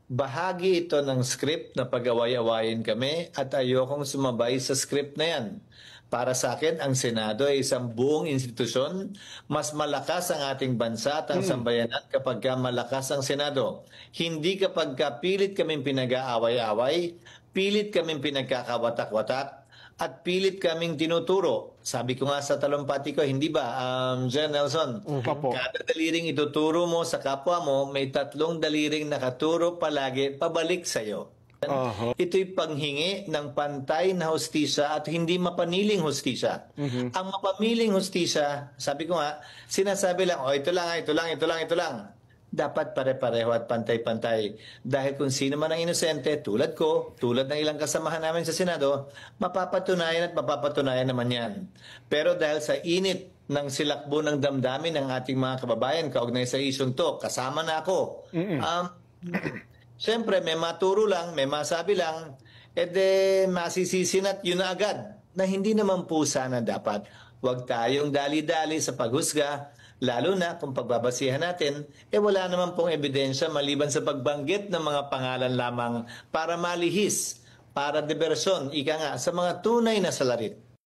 Bahagi ito ng script na pag-away-awayin kami at ayokong sumabay sa script na yan. Para sa akin, ang Senado ay isang buong institusyon. Mas malakas ang ating bansa at ang sambayanan kapag malakas ang Senado. Hindi kapag pilit kaming pinag-aaway-away, pilit kaming pinagkakawatak-watak, at pilit kaming tinuturo. Sabi ko nga sa talumpati ko, hindi ba, Jen Nelson? Opo. Kada daliring ituturo mo sa kapwa mo, may 3 daliring nakaturo palagi pabalik sa'yo. Ito'y panghingi ng pantay na hustisya at hindi mapaniling hustisya. Ang mapamiling hustisya, sabi ko nga, sinasabi lang, ito lang. Dapat pare-pareho at pantay-pantay. Dahil kung sino man ang inosente, tulad ko, tulad ng ilang kasamahan namin sa Senado, mapapatunayan naman yan. Pero dahil sa init ng silakbo ng damdamin ng ating mga kababayan kaugnay sa isyong to, kasama na ako. Siyempre, may maturo lang, may masabi lang, masisisinat yun na agad na hindi naman po sana dapat. Huwag tayong dali-dali sa paghusga, lalo na kung pagbabasihan natin, wala naman pong ebidensya maliban sa pagbanggit ng mga pangalan lamang para malihis, para diversyon, ika nga, sa mga tunay na salarit.